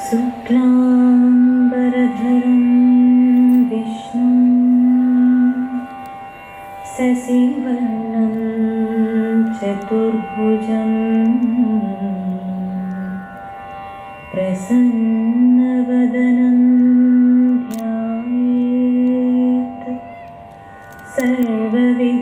शुक्लाम्बरधरं विष्णुं शशिवर्णं चतुर्भुजं प्रसन्नवदनं ध्यायेत् सर्वविघ्नोपशान्तये।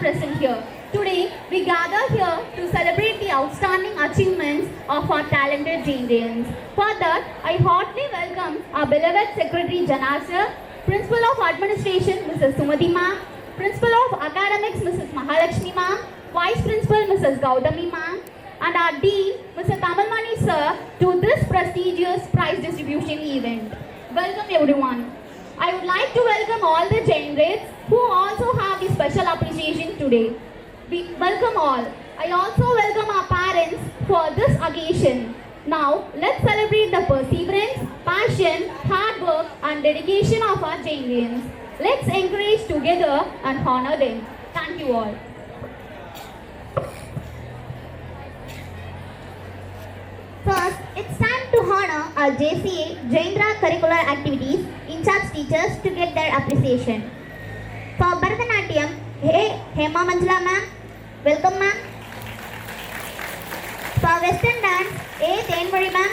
Present here. Today, we gather here to celebrate the outstanding achievements of our talented Jaindians. For that, I heartily welcome our beloved Secretary Janasha, Principal of Administration Mrs. Sumati Ma'am, Principal of Academics Mrs. Mahalakshmi Ma'am, Vice Principal Mrs. Gautami Ma'am, and our Dean Mr. Tamalmani Sir to this prestigious prize distribution event. Welcome everyone. I would like to welcome all the Jainrates who also have the special appreciation today. We welcome all. I also welcome our parents for this occasion. Now, let's celebrate the perseverance, passion, hard work and dedication of our Jainrians. Let's encourage together and honor them. Thank you all. First, it's time to honor our JCA Jaindra curricular activities in-charge teachers to get their appreciation. For Bharatanatyam, hey Hema Manjula ma'am, welcome ma'am. For Western dance, A. Tenmuri ma'am.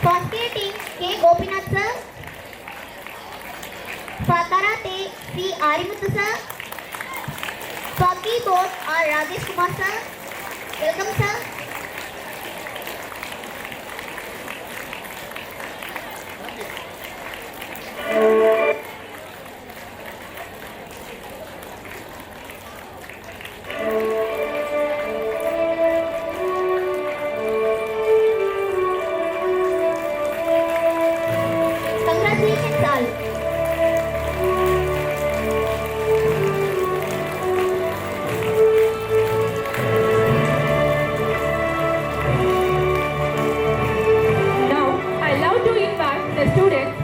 For skating, K. Gopinath sir. For karate, C. Arimuthu sir. For keyboard, R. Rajesh Kumar sir. Welcome sir. Congratulations all.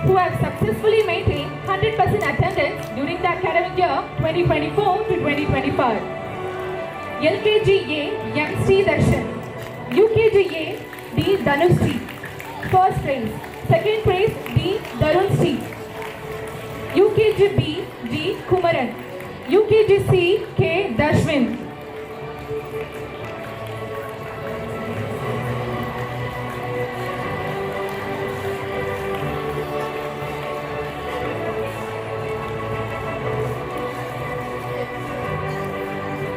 Who have successfully maintained 100% attendance during the academic year 2024 to 2025. LKGA M. Sri Darshan, UKGA D. Dhanushri, first place, second place D. Darun Sri, UKGB G. Kumaran, UKGC K. Dashwin.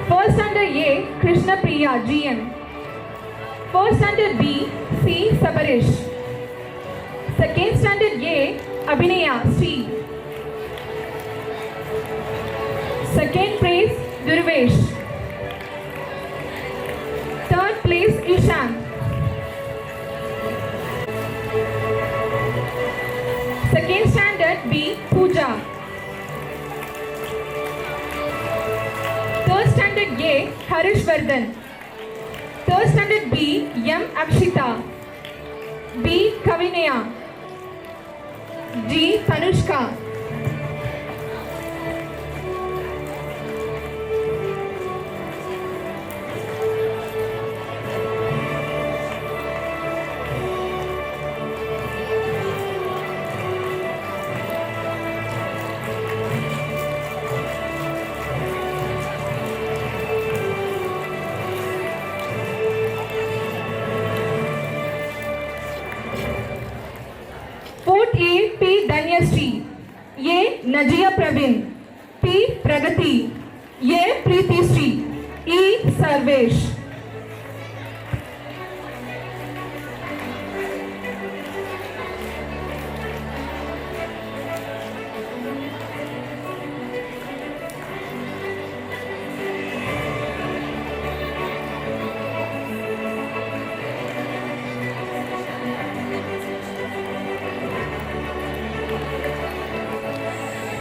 First standard A. Krishna Priya GM. First standard B. C. Sabarish. Second standard A. Abhinaya Sri. Second place Durvesh. Third place Ishan. Second standard B. Pooja. Third standard A. Harishvardhan. Third standard B. M. Akshita. B. Kavinaya. G. Tanushka. Najia Pravin, P. Pragati, A. Preeti Sri, E. Sarvesh.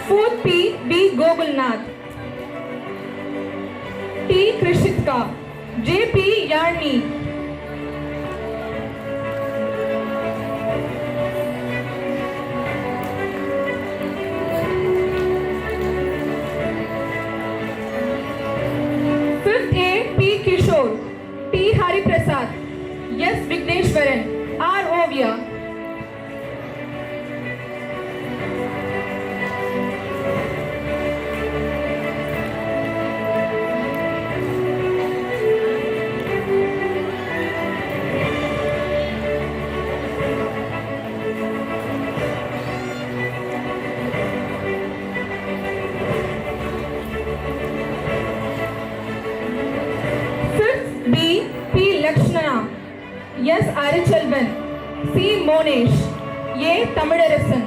Fourth P. B. Gogulnath, T. Krishitka, J. P. Yarni. Fifth A. P. Kishore, T. Hari Prasad, S. Vigneshwaran, R. Ovia. Fifth B. P. Lakshmana, S. Arichalvan, C. Monesh, A. Tamilarasan.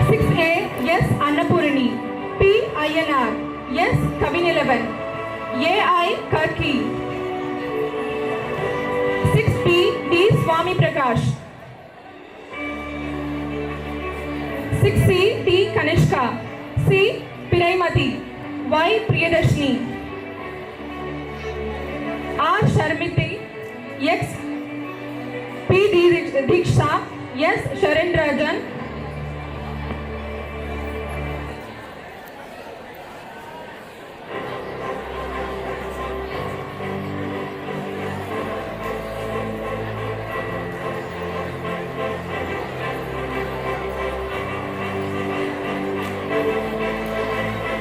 Six A. S. Annapurani, P. INR, S. Kavinilavan, A. I. Karki. 6B. D. Swami Prakash. 6C. T. Kanishka, C. Piraimati, Y. Priyadashni, R. Sharmiti, X. P. Diksha, S. Sharendrajan.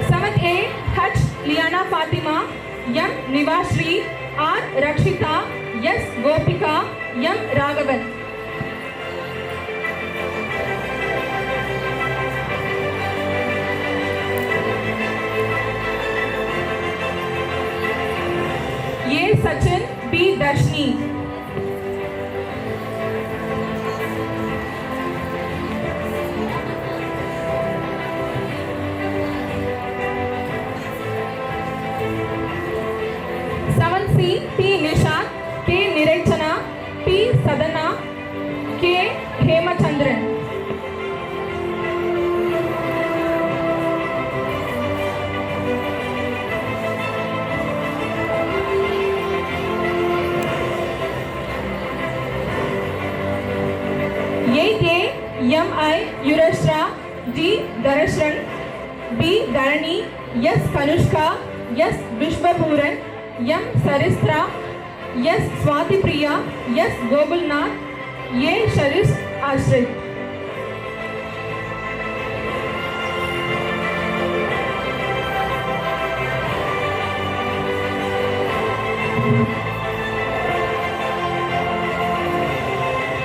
Seventh A. H. Liana Fatima, M. Nivashri, R. Rakshita, S. Gopika, M. Raghavan. A. Sachin, B. Darshni. Seven C. P. Nishant, K. Nirechana, P. Sadana, K. Hemachandran. Eight A. M. I. Yurashra, D. Darashran, B. Dharani, S. Kanushka, S. Vishwapuran, M. Saristra, S. Swati Priya, S. Gogulnath, A. Sharis Ashrit.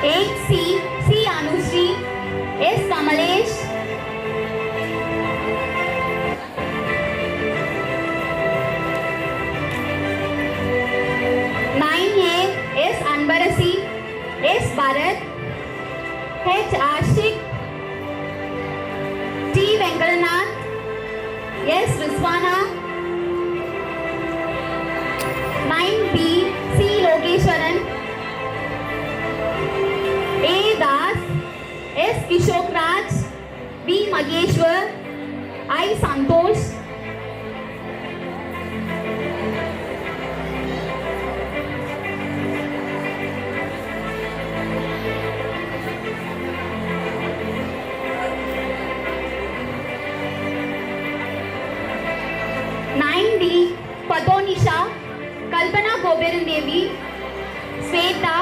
Eight C. C. Anushree, S. Kamalesh, nine A. S. Anbarasi, S. Bharat, H. Ashik, T. Venkalanath, S. Rizwana, nine B. C. Lokeshwaran, A. Das, S. Kishore Raj, B. Mageshwar, I. Santosh. Nine D. Patonisha, Kalpana Goberan Devi, Sweta,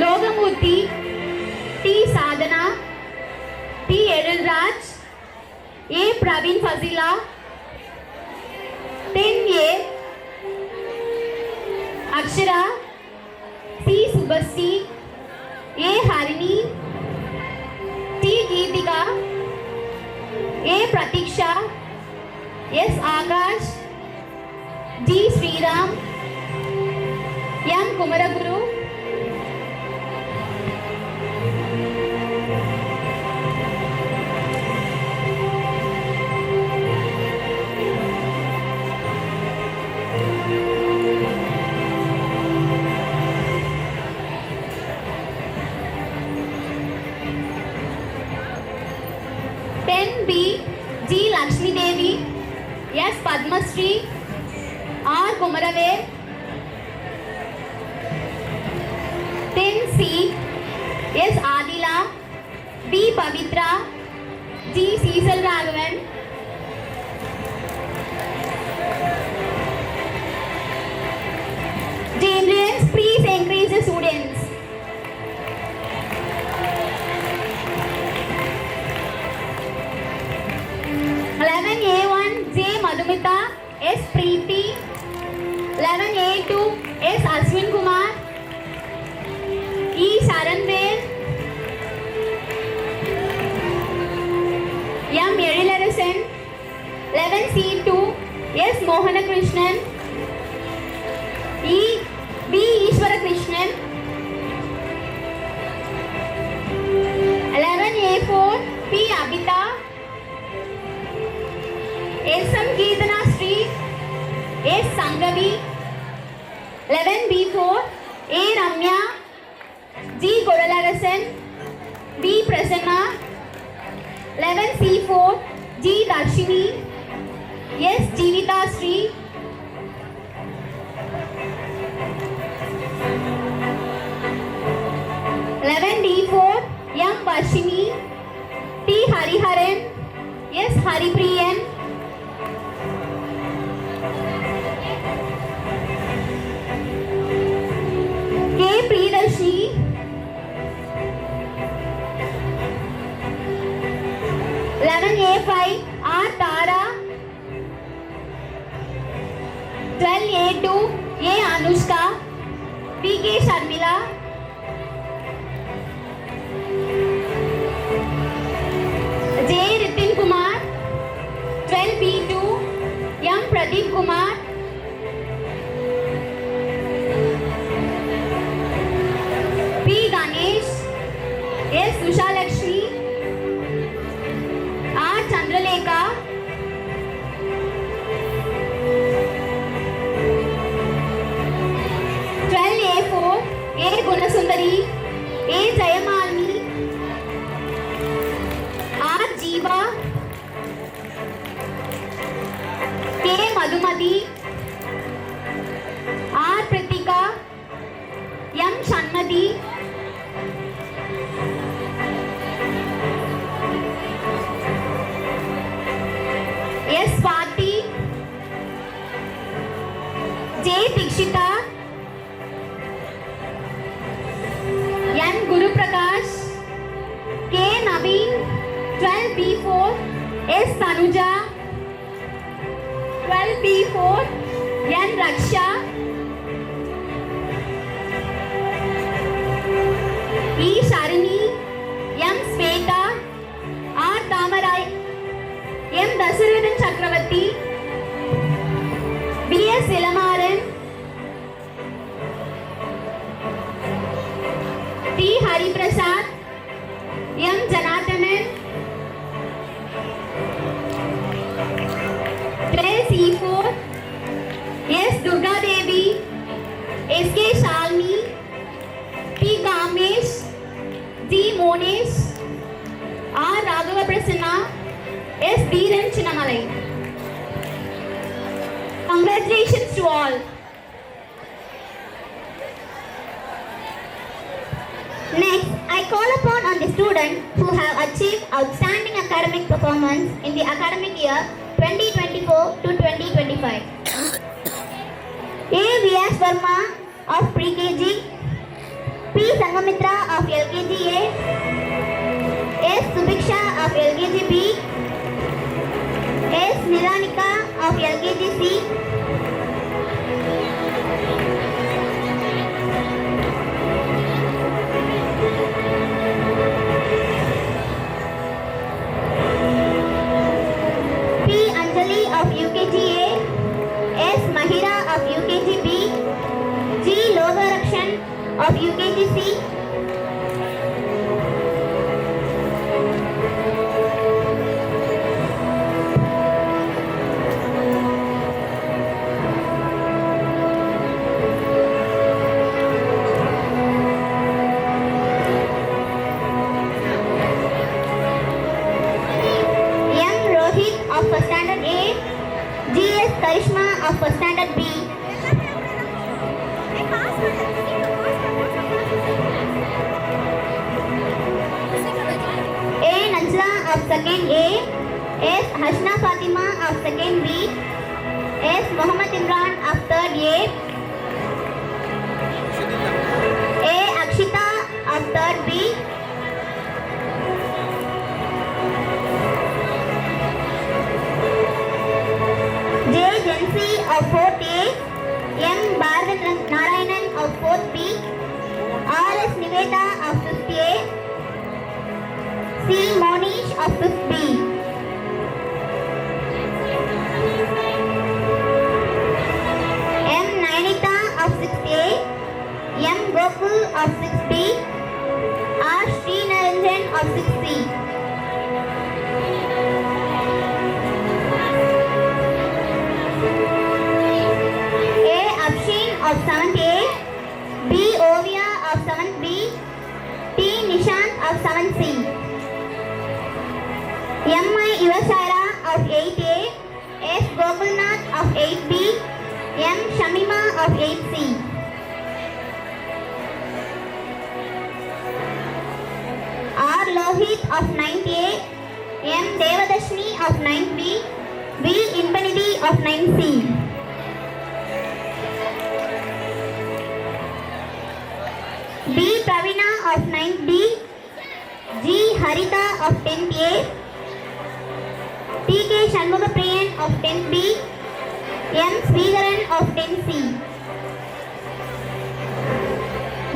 Logamurthy, T. Sadhana, T. Edil Raj, A. Praveen Fazila, 10A. Akshara, C. Subhasti, A. Harini, T. Geetika, A. Pratiksha, S. Akash, D. Sriram, M. Kumaraguru, B. G. Lakshmi Devi, S. Padmasri, R. Kumarave, 10C. S. Adila, B. Pavitra, G. Cecil Raghavan, James, please encourage the students. A1 J. Madhumita, S. Preeti, 11A2 S. Ashwin Kumar, E. Sharanvel, M. Erilarasan, 11C2 S. Mohana Krishnan, E. B. Ishwara Krishnan, 11A4 P. Abhita, S. M. Geethana Sri, S. Sangavi, 11B4 A. Ramya, G. Kodalarasan, B. Prasanna, 11C4 G. Darshini, S. Jeevita Sri, 11D4 M. Varshini, T. Hariharan, S. Haripriyan, K. Priyadarshini, 11A5 R. Tara, 12A2 A. Anushka, P.K. Sharmila, J. Ritin Kumar, 12B2 M. Pradeep Kumar, P. Ganesh, S. Usha Lakshmi, R. Chandralekha, A4 A. Gunasundari, A. Jayamalini, R. Jeeva, K. Madhumati, R. Pritika, M. Shanmati, S. Swati, J. Dikshita, N. Guru Prakash, K. Naveen, 12B4 S. Tanuja, 12B4 N. Raksha, E. Sharini, M. Sveta, R. Tamarai, M. Dasirathan Chakravarti, B. S. Ilamaran, T. Hari Prasad, M. Janathanan, 12C4 S. Durga Devi, S. K. Shalini, P. Kamesh, D. Monesh, R. Raghava Prasanna, S. Dheeran Chinamalai. Congratulations to all. Next, I call upon on the students who have achieved outstanding academic performance in the academic year 2024 to 2025. A. V.S. Verma of Pre-KG, P. Sangamitra of LKG A, S. Subiksha of LKG B, S. Nilanika of LKG C, P. Anjali of UKG A, S. Mahira of UKG B, G. Logarakshan of UKG C, M. Rohit of first standard A, G. S. Karishma of first standard B, A. Najla of second A, S. Hashna Fatima of second B, S. Muhammad Imran of third A. Akshita of third B, J. Jency of fourth A, M. Bharat Narayanan of fourth B, R. S. Niveta of fifth A, C. Monish of fifth B, M. Nainita of sixth A, M. Gokul of sixth B, R. Srinaranjan of sixth C, A. Abshin of seventh A, B. Ovia of seventh B, T. Nishant of seventh C, M. I. Yuvasara of 8A, S. Gopalnath of 8B, M. Shamima of 8C, R. Lohit of 9th A, M. Devadashni of 9th B, V. Infinity of 9th C, B. Pravina of 9th B, G. Harita of 10th A, T. K. Shanmugapriyan of 10th B, M. Sridharan of 10th C,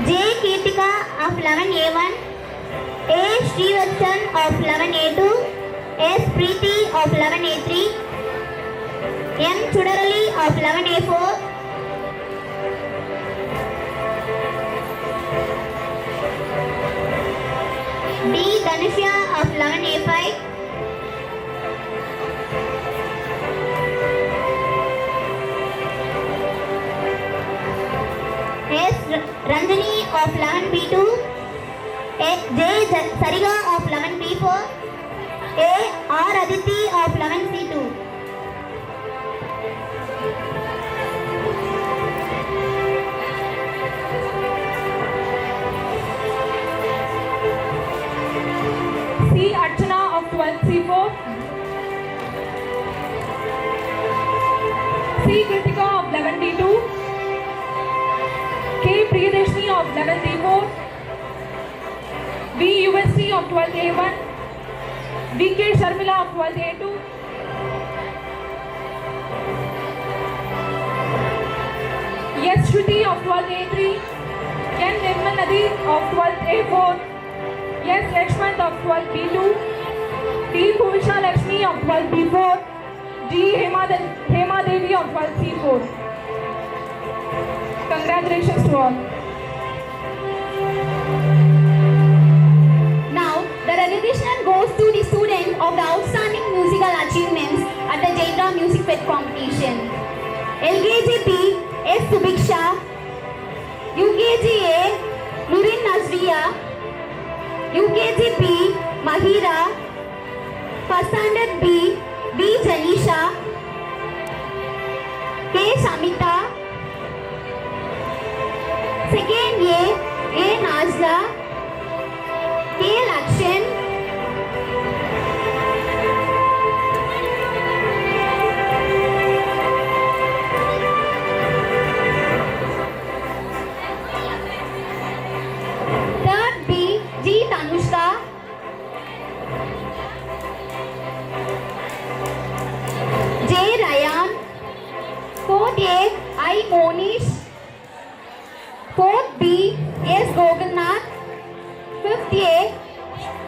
J. Kirtika of 11A1, A. Srivatsan of 11A2, S. Preeti of 11A3, M. Chudarali of 11A4, D. Dhanusha of 11A5, S. Ranjani of 11B2, J. Sariga of 11B4, A. R. Aditi of 11C2, C. Archana of 12C4, C. Kritika of 11D2, K. Priyadashni of 11D4, V. USC of 12A1, V. K. Sharmila of 12A2, S. Shruti of 12A3, N. Nirmal Nadi of 12A4, S. Lakshman of 12B2, D. Bhuvisha Lakshmi of 12B4, G. Hema Devi of 12C4. Congratulations to all. Now, the recognition goes to the students of the outstanding musical achievements at the Jendra Music Fed competition. LKGP S. Subiksha, UKGA Nurin Nazriya, UKGP Mahira, first standard B Janisha, K. Samita, second A Nazla, K. Lakshan, Monish. 4th B, S. Gogalnath. 5th A,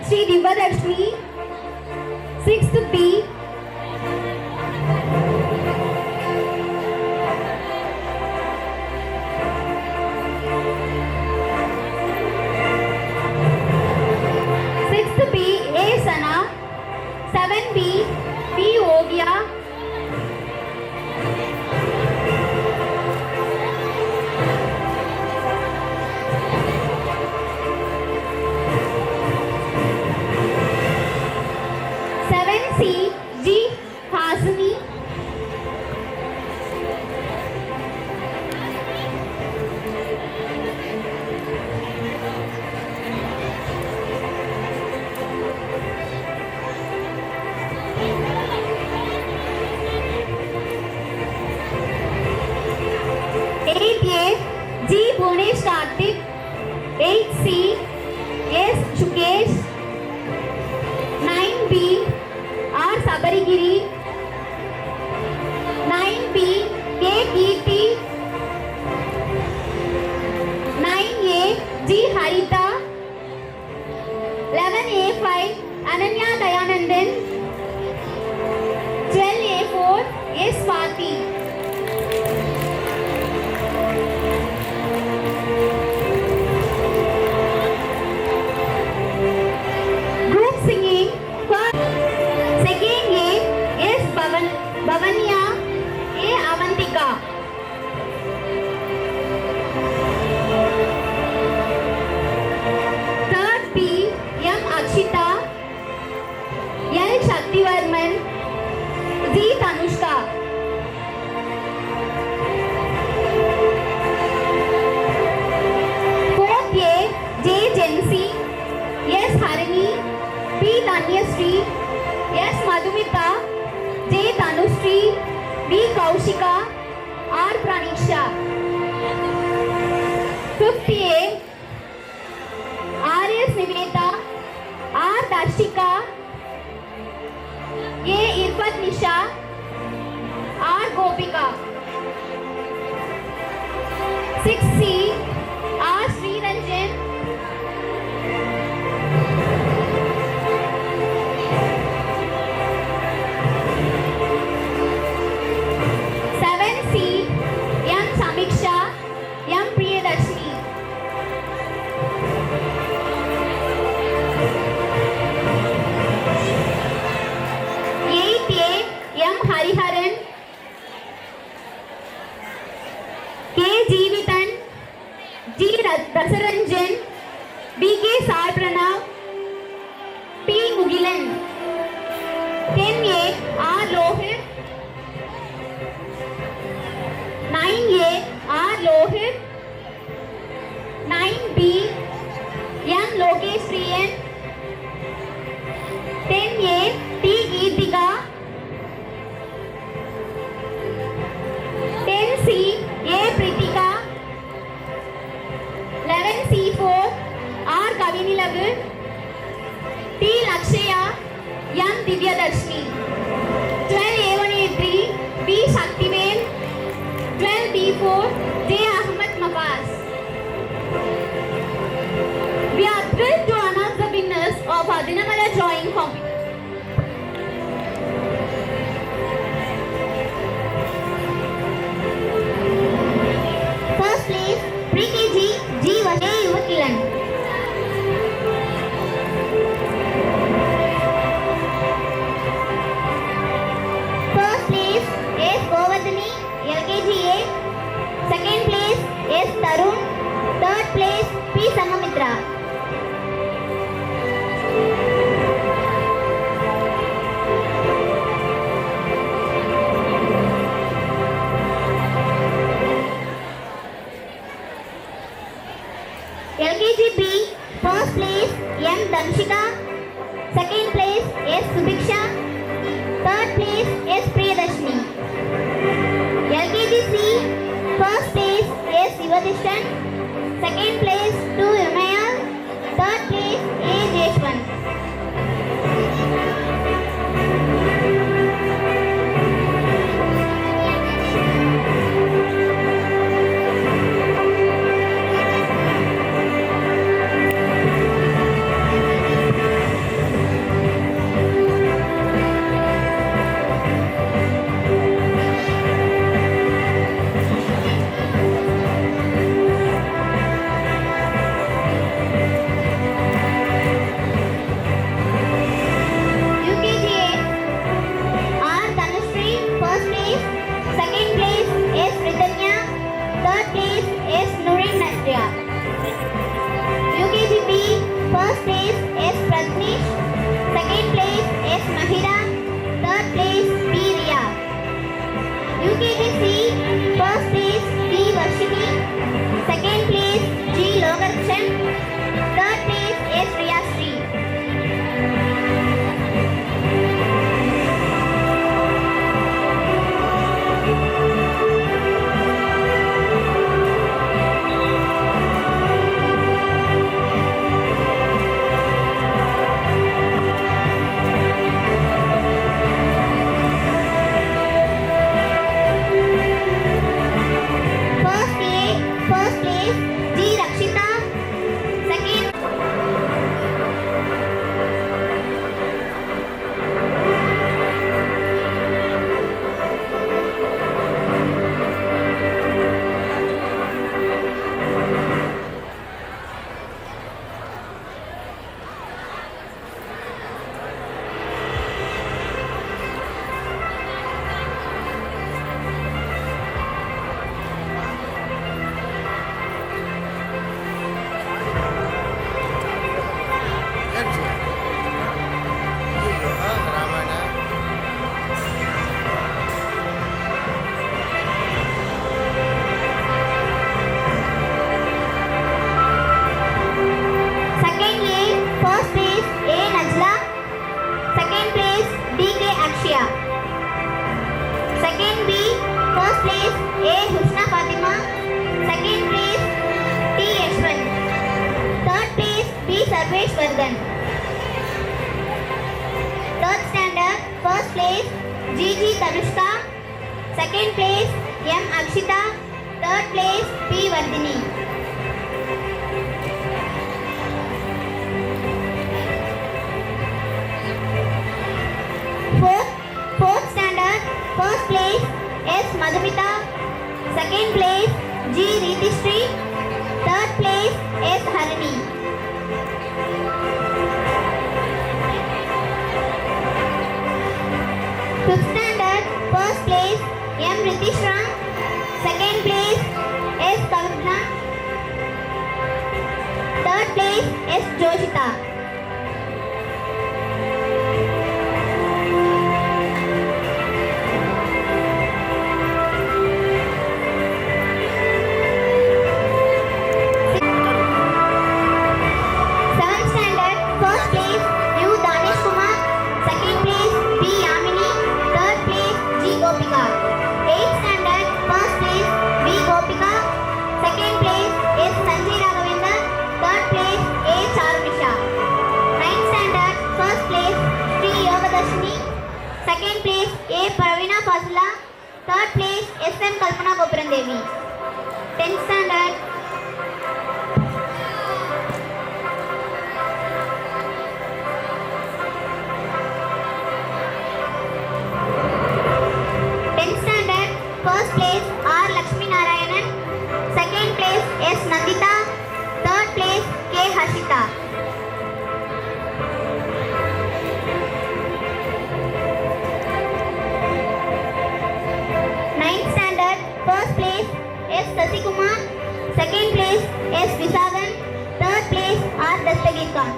Sri Divadarshini. 6th B, A. Sana. 7B, B. Ovia. 7C, G. Hasini. 8A, G. Bhunesh Karthik. 8C, S. Shukesh. 9B, R. Sabarigiri. 9B, K. Kirti. 9A, G. Harita. 11A5, Ananya Dayanandan. 12A4, S. Swati. Group singing for second A, S. Bhavanya, A. Avantika. Third B, M. Akshita, L. Shaktivarman, Z. Tanushka. Fourth A, J. Jency, S. Harini, P. Tanyasri, S. Madhumita, J. Tanusri, B. Kaushika, R. Pranisha. Fifth A, R. S. Niveta, R. Darshika, A. Irfat Nisha, R. Gopika. 6C, R. Sriranjan, M. Samiksha, M. Priyadarshini. 8A, M. Hariharan, K. Jeevitan, G. Rasaranjan, B. K. Sai Pranav, P. Mugilan. 10A, R. Lohit. 9A, R. Lohit. 9B, M. Lokesh Priyan. 10A, T. Geetika. 10C, A. Pritika. 11C4, R. Kavinilagu. T. Lakshaya, M. Divyadarshini. 12A1A3, B. Shaktivel. 12B4, J. Ahmed Mafaz. We are thrilled to announce the winners of our Dinamala drawing competition. First place, Pre-KG, G. Vashay Yuvakilan. First place, S. Govardhani, LKGA. Second place, S. Tarun. Third place, P. Sangamitra. LKGB, first place, M. Danshika. Second place, S. Subiksha. Third place, S. Priyadarshini. LKGC, first place, S. Sivadishan. Second place, 2. Vimayal. Third place, A. Jeshwant. UKG C, first place D. Varshini, second place G. Logarshan, third place S. Riyashree. First place G. Rakshita, second first place A. Najla, second place D.K. Akshya, second B. First place A. Husna Fatima, second place T. Yashwant, third place B. Sarvesh Vardhan. Third standard, first place G.G. Tanushka, second place M. Akshita, third place P. Vardhini. Fourth standard, first place S. Madhumita, second place G. Ritishree, third place S. Harini. Fifth standard, first place M. Ritishram, second place S. Kavna, third place S. Joshita. Second place A. Pravina Fazla, third place S.M. Kalpana Gopuram Devi. 10th standard. First place R. Lakshmi Narayanan, second place S. Nandita, third place K. Harshita. Ninth standard, first place S. Sasikumar, second place S. Visagan, third place R. Dastagir Khan.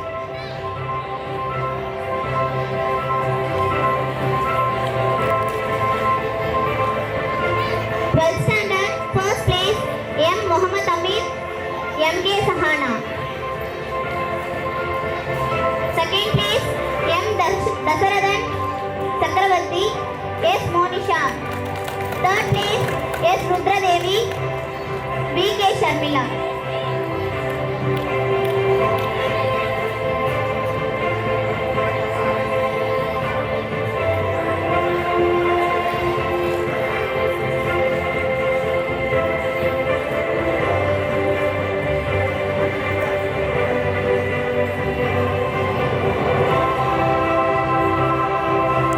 12th standard, first place M. Muhammad Amir, M.K. Sahana. Second place M. Dasarathan Chakravarti, S. Monisha. Third place S. Rudra Devi, B.K. Sharmila.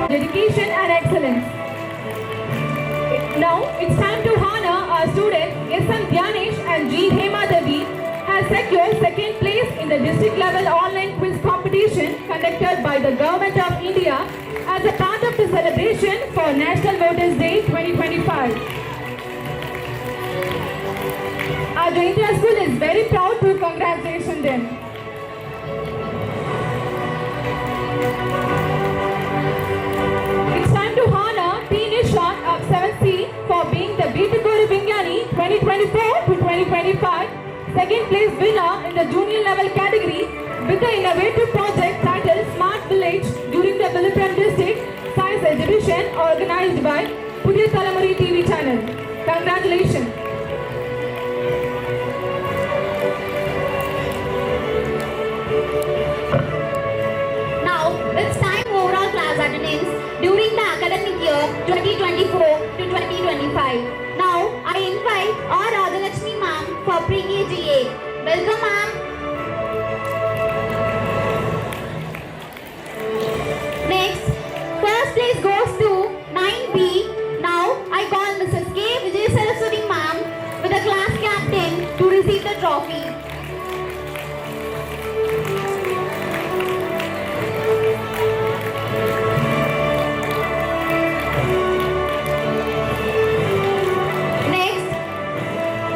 Dedication and excellence. Now it's time to honor our students S.M. Dhyanesh and G. Hema Devi has secured second place in the district level online quiz competition conducted by the Government of India as a part of the celebration for National Voters Day 2025. Our Jaindra School is very proud to congratulate them. It's time to honor P. Nishan of 7th C second place winner in the junior level category with the innovative project titled Smart Village during the Vilupuram District Science Exhibition organized by Pudhiya Thalamuri TV channel. Congratulations. Now it's time overall class attendance during the academic year 2024 to 2025. Now I invite R. Radhalakshmi ma'am for pre-KGA. Welcome ma'am. Next, first place goes to 9B. Now I call Mrs. K. Vijay Saraswati ma'am with the class captain to receive the trophy. Next,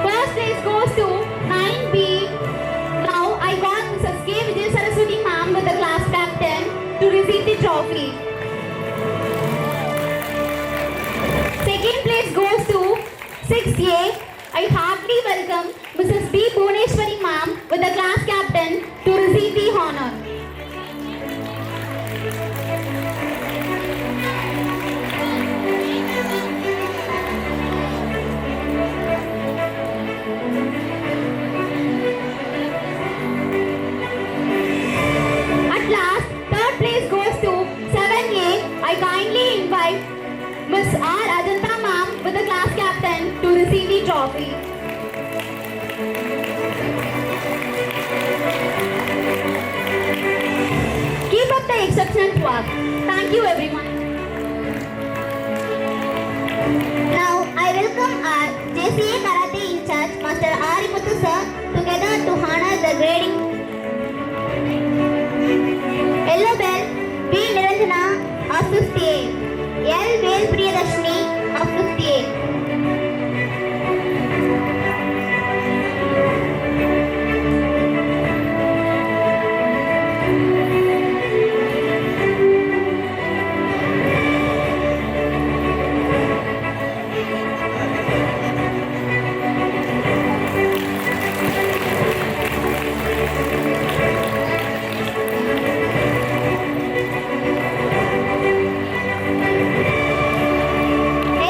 first place goes to 9B. Now I call Mrs. K. Vijay Saraswati ma'am with the class captain to receive the trophy. Second place goes to 6A. I heartily welcome Mrs. B. Bhuneshwari ma'am with the class captain to receive the honor. At last, third place goes to 7A. I kindly invite Miss R. Ajanta ma'am with the class captain to receive the trophy. Keep up the exceptional work. Thank you everyone. Now I welcome our JCA Karate in charge, Master Aripathu sir, together to honor the grading. Yellow bell, B. Niranjana of 5th A, L. Vel Priyadashni of 5th A.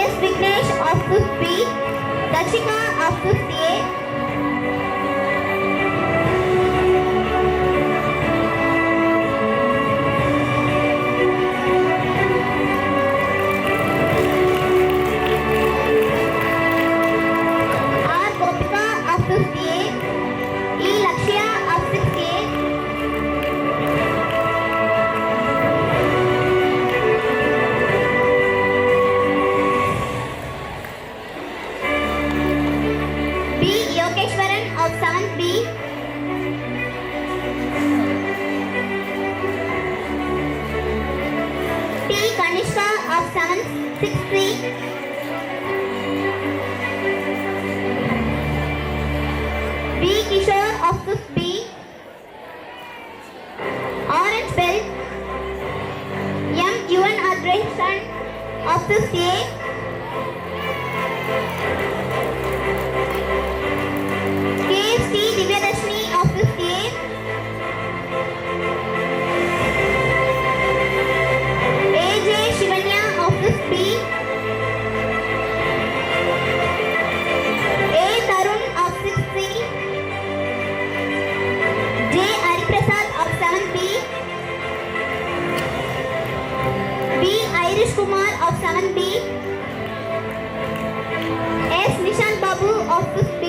S. Vignesh of 5th B, Dashika of 5th A, R. Gopika of 5th A, E. Lakshya of 6th A, B. Yogeshwaran of 7th B, T. Kanishka of 7th 6th C, B. Kishore of 5th B, Orange Belt, M. Yuvan Adresan of 5th A, K. T. Divyadashni of 5th A, A.J. Shivanya of 5th B, A. Tarun of 6th C, J. Hariprasad of 7th B, B. Irish Kumar of 7th B, S. Nishant Babu of 5th B,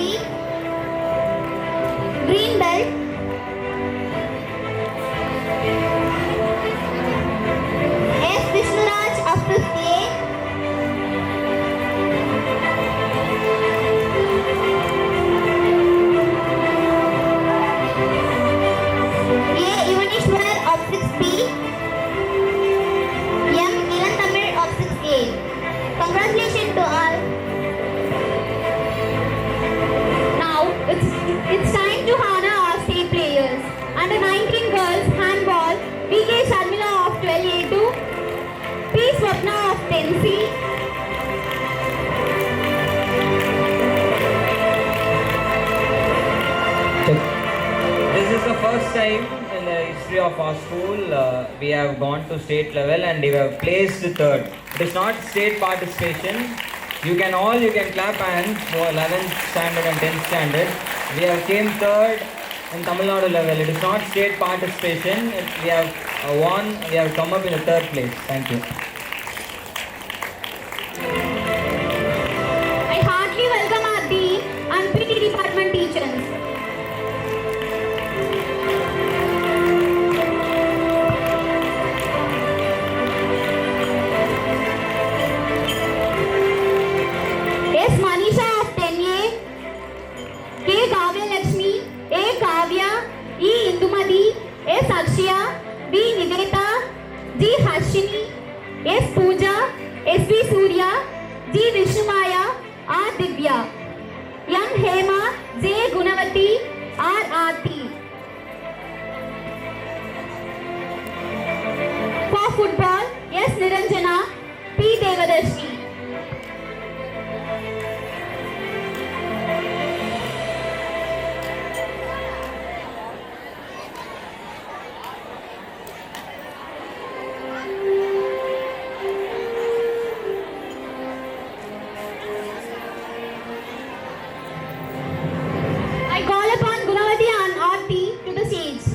Green Belt, S. Vishnuraj of 5th A, A. Yuvaneshwar of 6th B, M. Ilantamil of 6th A. Congratulations to all. Now it's time to honor our state players. Under 19 girls handball, VK Sharmila of 12A2, P. Swapna of 10C, first time in the history of our school we have gone to state level and we have placed third. It is not state participation. You can clap hands for 11th standard and 10th standard. We have came third in Tamil Nadu level. It is not state participation. We have won. We have come up in the third place. Thank you. I heartily welcome our Dean and PT department teachers. S. Manisha of 10A, K. Kavya Lakshmi, A. Kavya, E. Indumadi, S. Akshaya, B. Niveta, G. Harshini, S. Pooja, S. B. Surya, G. Vishnumaya, R. Divya, M. Hema, J. Gunavati, R. Aarti. For football, S. Niranjana, P. Devadarshi. I call upon Gunavati and Aarti to the stage.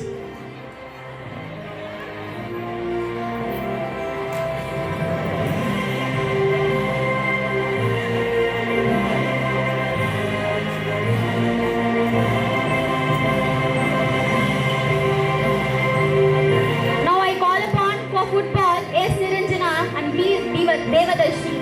Now I call upon for football S. Niranjana and B. Devadarshi.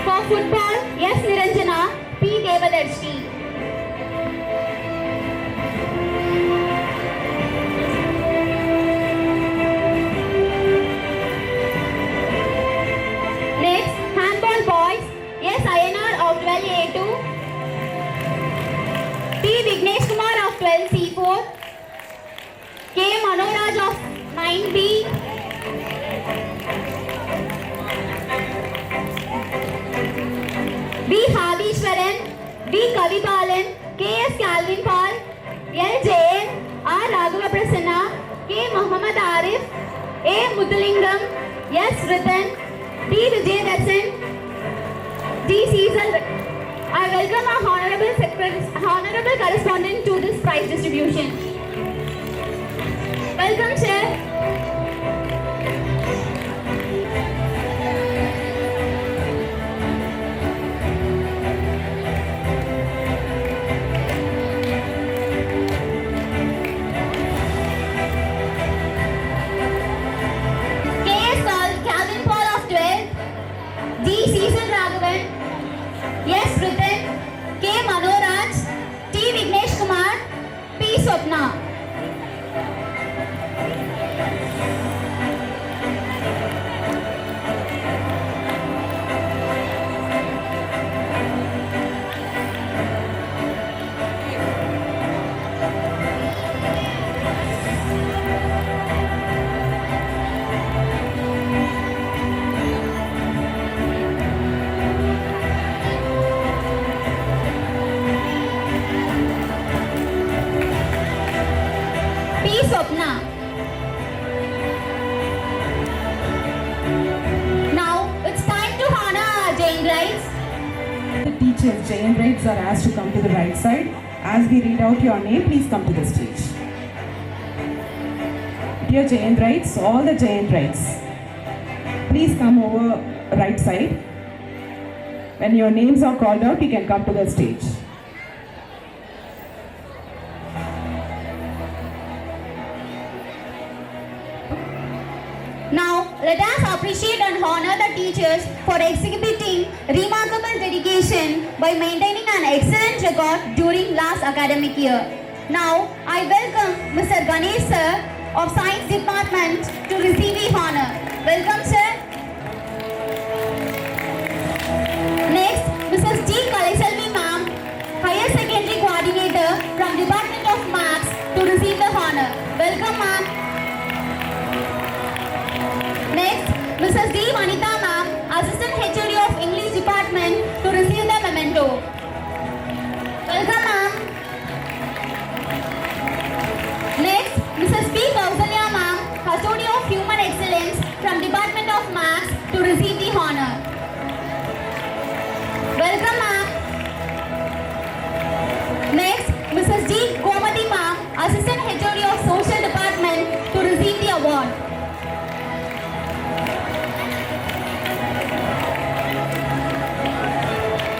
For football, S. Niranjana, P. Devadarshi. Next, handball boys, S. Ayanar of 12A2, T. Vignesh Kumar of 12C4, K. Manoraj of 9B, B. Hadishwaran, B. Kavibalan, K. S. Calvin Paul, L. Jayan, R. Raghava Prasanna, K. Muhammad Arif, A. Muthulingam, S. Ritan, D. Vijay Dasan, D. Cecil. I welcome our honorable correspondent to this prize distribution. Welcome, Chair. Calvin Paul of 12, D. Cecil Raghavan, S. Ritan, K. Manoraj, T. Vignesh Kumar, P. Swapna. P. Swapna. Now it's time to honor our Jain Brides. The teachers, Jain Brides, are asked to come to the right side. As we read out your name, please come to the stage. Dear Jain Brides, all the Jain Brides, please come over right side. When your names are called out, you can come to the stage. Now, let us appreciate and honor the teachers for exhibiting remarkable dedication by maintaining an excellent record during last academic year. Now, I welcome Mr. Ganesh sir of Science Department to receive the honor. Welcome, sir. Next, Mrs. G. Kaliselvi ma'am, Higher Secondary Coordinator from Department of Maths to receive the honor. Welcome, ma'am. Next, Mrs. D. Vanitha ma'am, Assistant HOD of English Department to receive the memento. Welcome, ma'am. Next, Mrs. P. Kausalya ma'am, Custodian of Human Excellence from Department of Maths to receive the honor. Welcome, ma'am. Next, Mrs. D. Komati ma'am, Assistant HOD of Social Department to receive the award.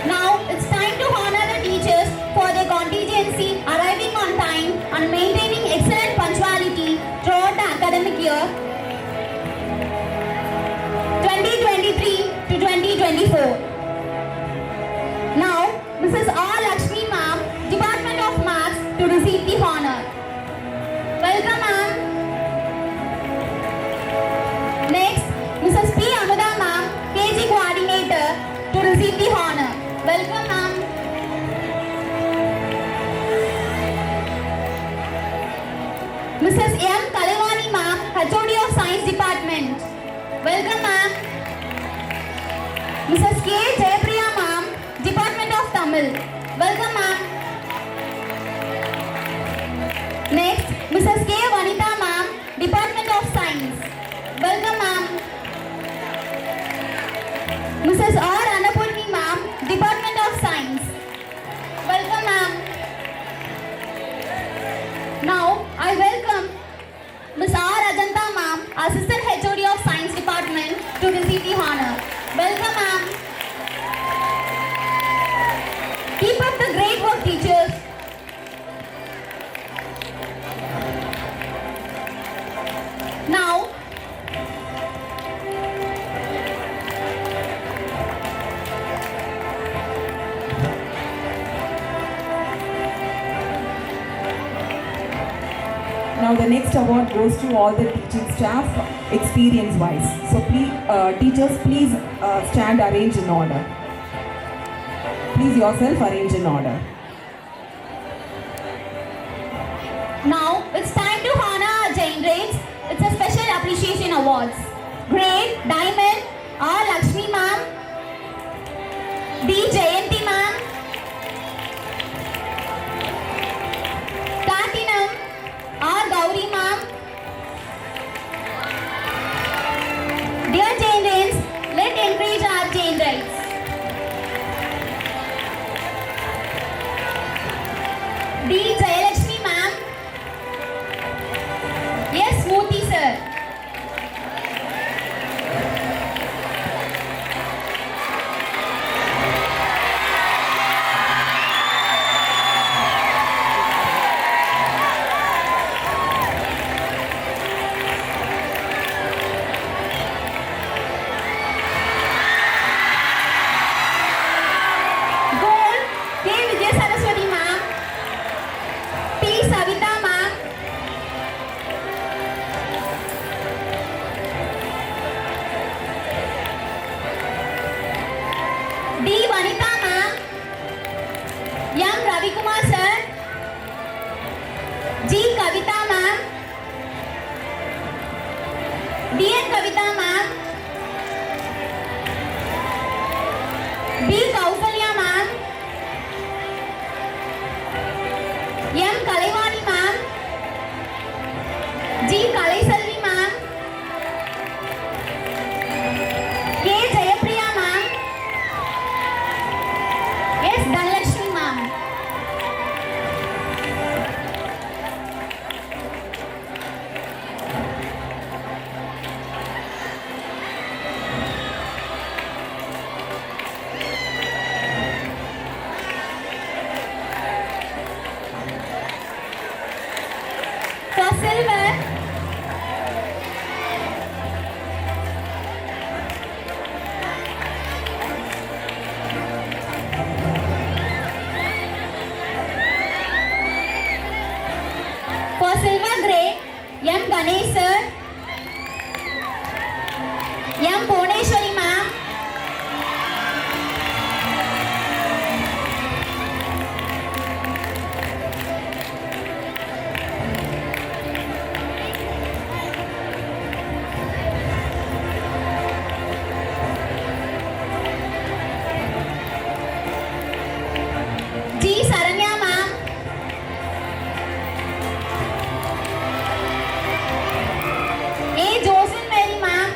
Now, it's time to honor the teachers for their contingency, arriving on time and maintaining excellent punctuality throughout the academic year 2023 to 2024. Now, Mrs. R. Lakshmi ma'am, Department of Maths to receive the honor. Welcome, ma'am. Next, Mrs. P. Amuda ma'am, KG Coordinator to receive the honor. Welcome, ma'am. Mrs. M. Kalevani ma'am, HOD of Science Department. Welcome, ma'am. Mrs. K. Jayapriya ma'am, Department of Tamil. Welcome, ma'am. Next, Mrs. K. Vanitha ma'am, Department of Science. Welcome, ma'am. Mrs. R. Annapurni ma'am, Department of Science. Welcome, ma'am. Now, I welcome Ms. R. Ajanta ma'am, Assistant HOD of Science Department to receive the honor. Welcome, ma'am. Keep up the great work, teachers. Now, Now the next award goes to all the teaching staff experience-wise. So please, teachers, please stand arranged in order. Please yourself arrange in order. now it's time to honor our Jain grades. It's a special appreciation awards. Grade Diamond R. Lakshmi ma'am, D. Jayanti ma'am, Platinum R. Gauri ma'am. Dear Jainrians, let's encourage our Jain rights. D. Jayalakshmi ma'am. Yes, Murthy sir. Gold K. Vijay Saraswati ma'am, P. Savita ma'am, D. Vanitha ma'am, M. Ravikumar sir, G. Kavita ma'am, D. N. Kavita ma'am, B. Kausalya ma'am, M. Kalevani ma'am, G. Kalaiselvi ma'am, K. Jayapriya ma'am, S. Dhanlakshmi ma'am. sir. M. Bhuneshwari ma'am. G. Saranya ma'am. A. Josephine Mary ma'am.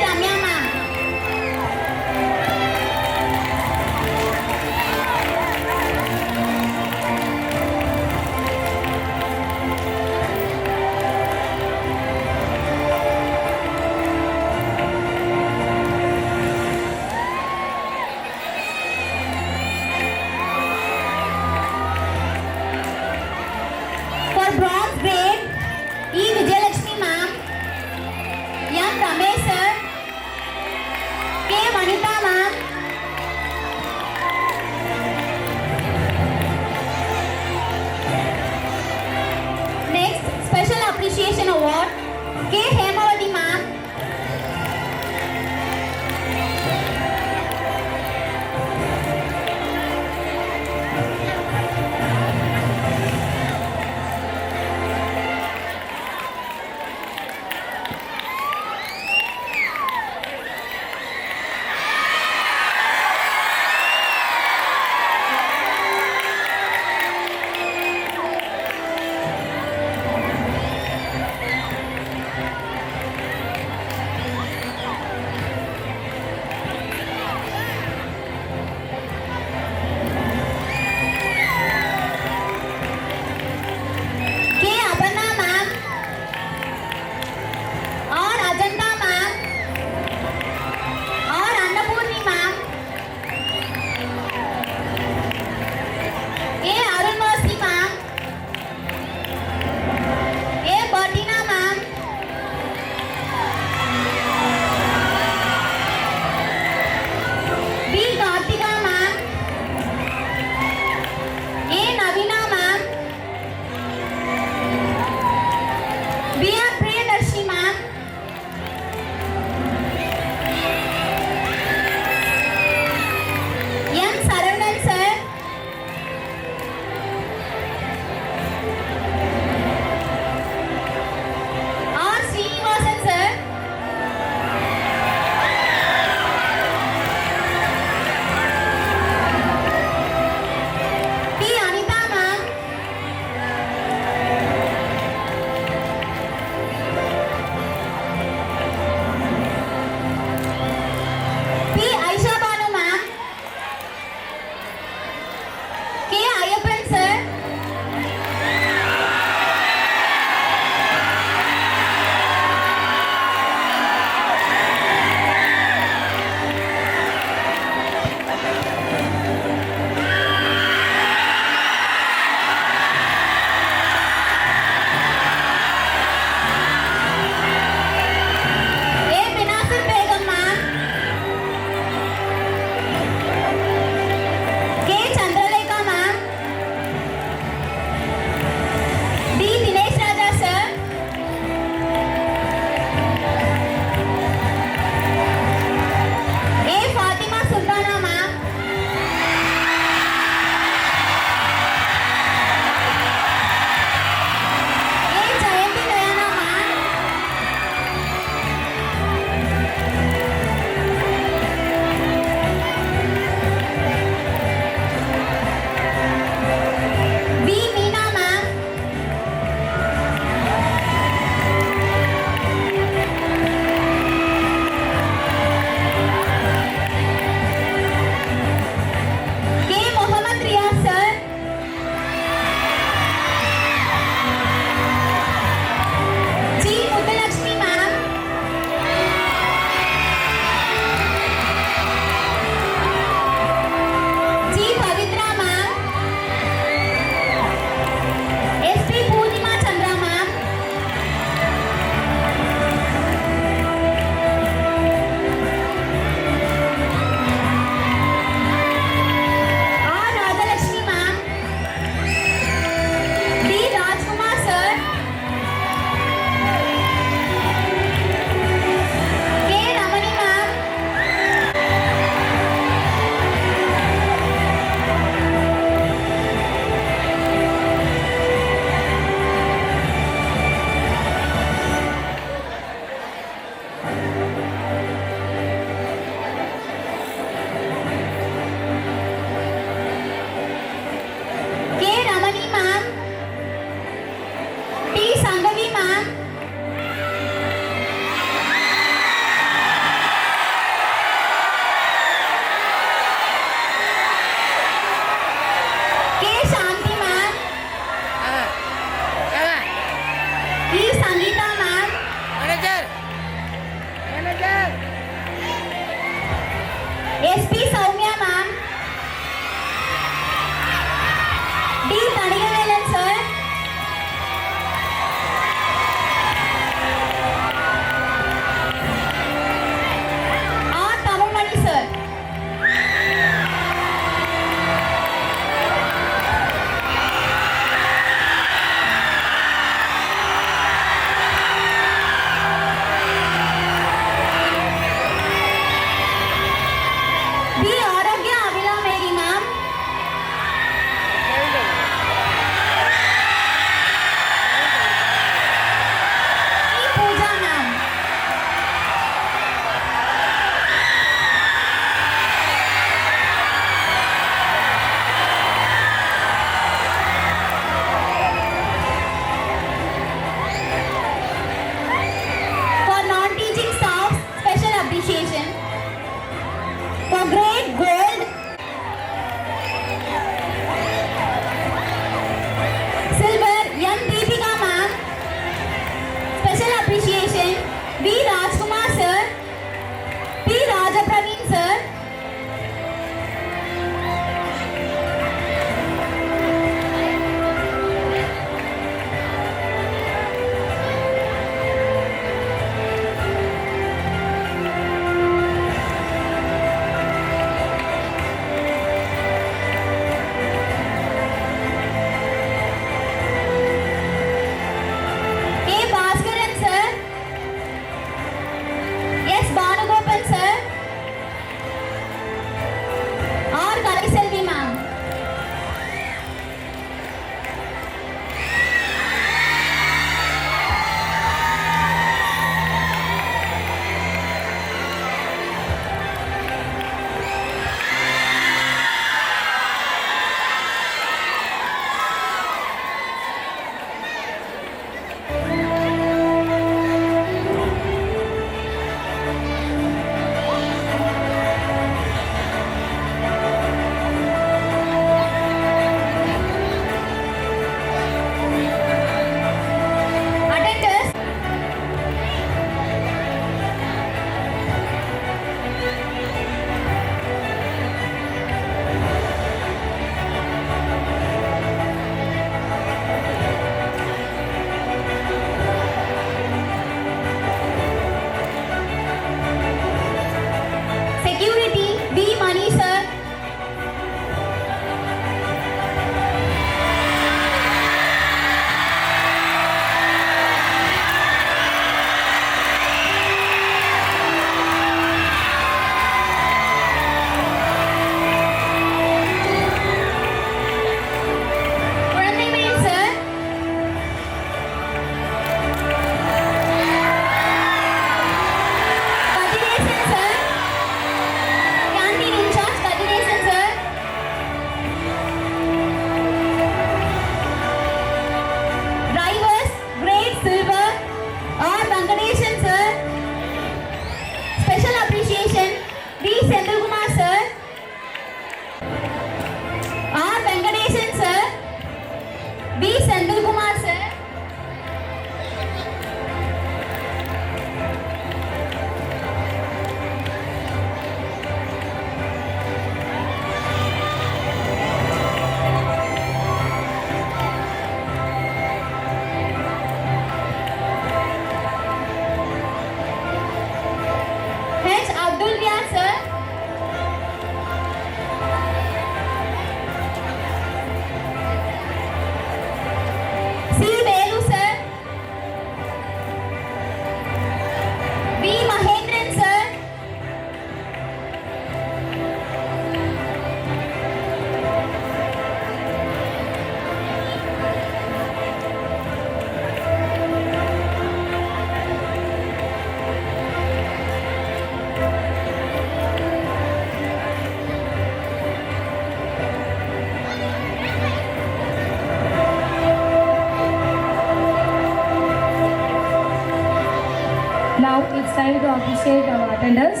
it's time to appreciate our attenders.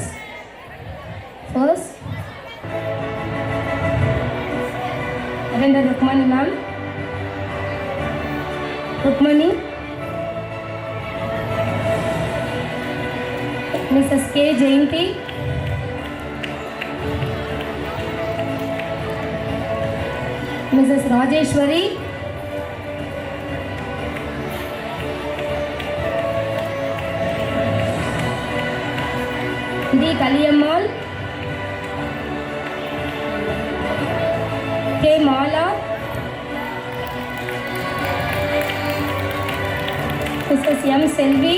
First, attendant Rukmani ma'am. Rukmani. Mrs. K. Jayanti. Mrs. Rajeshwari. D. Kaliyammal. K. Mala. Mrs. M. Selvi.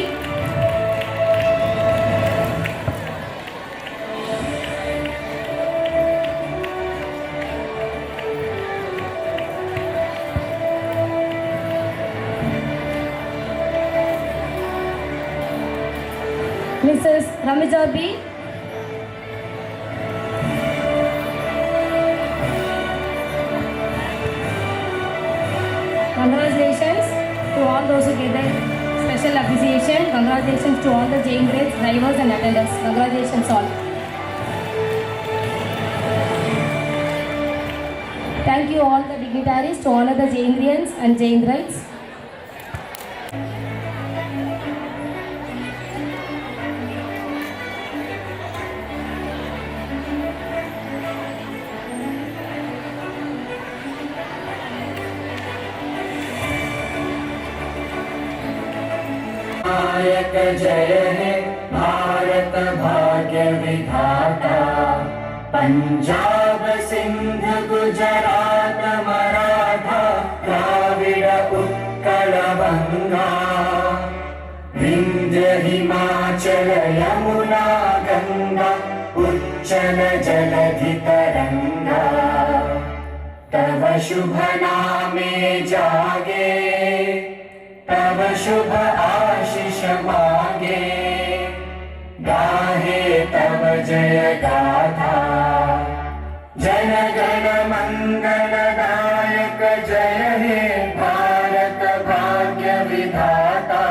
Mrs. Ramija B. Congratulations to all those who get their special appreciation. Congratulations to all the Jain grades, drivers and attendants. Congratulations all. Thank you all the dignitaries to honor the Jaindrians and Jaindrites. नायक जय हे भारत भाग्य विधाता पंजाब सिंध गुजरात मराठा द्राविड उत्कल बंगा विंध्य हिमाचल यमुना गंगा उच्चल जलधि तरंगा तव शुभ नामे जागे तब शुभ आशीष मागे गाहे तब जय गाथा जन गण मंगल नायक जय हे भारत भाग्य विधाता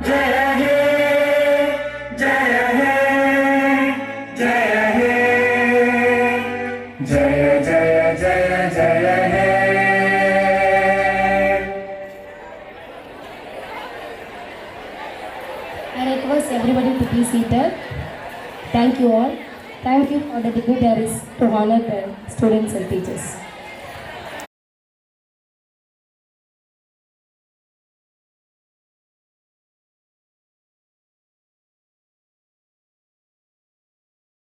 जय हे जय हे जय हे जय जय जय जय हे I request everybody to be seated. Thank you all. Thank you for the dignitaries to honor the students and teachers.